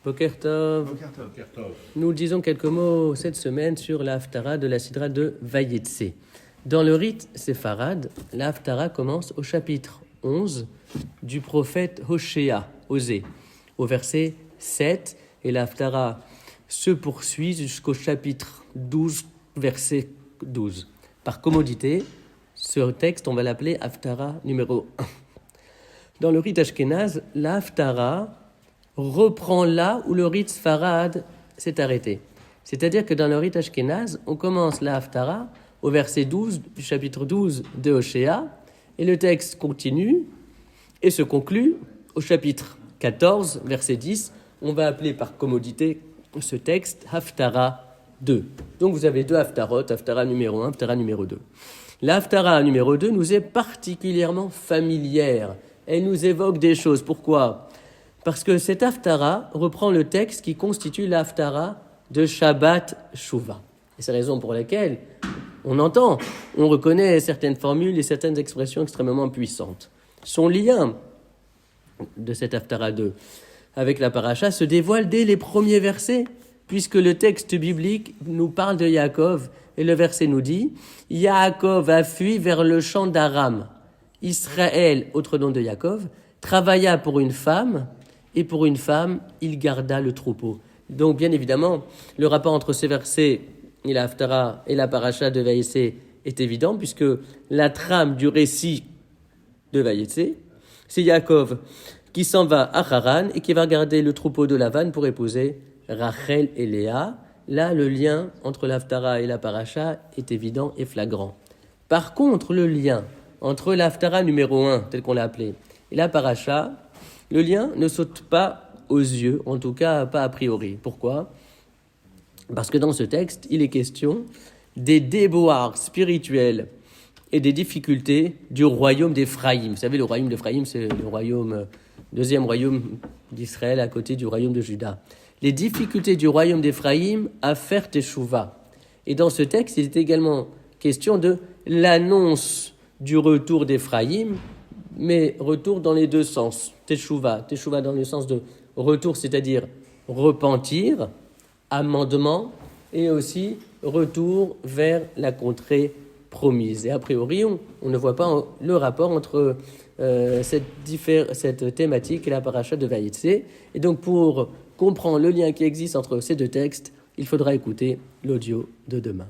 Boker Tov. Boker Tov. Boker Tov. Nous disons quelques mots cette semaine sur la Haftara de la Sidra de Vayetse. Dans le rite séfarade, la Haftara commence au chapitre 11 du prophète Hoshea, Osée, au verset 7, et la Haftara se poursuit jusqu'au chapitre 12, verset 12. Par commodité, ce texte, on va l'appeler Haftara numéro 1. Dans le rite ashkénaze, la Haftara reprend là où le rite sfarade s'est arrêté. C'est-à-dire que dans le rite ashkénaze, on commence la Haftara au verset 12 du chapitre 12 de Hoshea, et le texte continue et se conclut au chapitre 14, verset 10. On va appeler par commodité ce texte Haftara 2. Donc vous avez deux Haftarot, Haftara numéro 1, Haftara numéro 2. La Haftara numéro 2 nous est particulièrement familière. Elle nous évoque des choses. Pourquoi ? Parce que cette Haftara reprend le texte qui constitue la Haftara de Shabbat Shuvah. Et c'est la raison pour laquelle on reconnaît certaines formules et certaines expressions extrêmement puissantes. Son lien de cette Haftara 2 avec la paracha se dévoile dès les premiers versets, puisque le texte biblique nous parle de Yaakov, et le verset nous dit « Yaakov a fui vers le champ d'Aram. Israël, autre nom de Yaakov, travailla pour une femme, et pour une femme, il garda le troupeau. » Donc, bien évidemment, le rapport entre ces versets et la Haftara et la paracha de Vayetse est évident, puisque la trame du récit de Vayetse, c'est Yaakov qui s'en va à Haran et qui va garder le troupeau de Lavan pour épouser Rachel et Léa. Là, le lien entre la Haftara et la paracha est évident et flagrant. Par contre, le lien entre la Haftara numéro 1, tel qu'on l'a appelé, et la paracha, le lien ne saute pas aux yeux, en tout cas pas a priori. Pourquoi ? Parce que dans ce texte, il est question des déboires spirituels et des difficultés du royaume d'Éphraïm. Vous savez, le royaume d'Éphraïm, c'est le deuxième royaume d'Israël à côté du royaume de Juda. Les difficultés du royaume d'Éphraïm à faire Teshuvah. Et dans ce texte, il est également question de l'annonce du retour d'Éphraïm, mais retour dans les deux sens. Teshuvah dans le sens de retour, c'est-à-dire repentir, amendement, et aussi retour vers la contrée promise. Et a priori, on ne voit pas le rapport entre cette thématique et la paracha de Vayetse. Et donc, pour comprendre le lien qui existe entre ces deux textes, il faudra écouter l'audio de demain.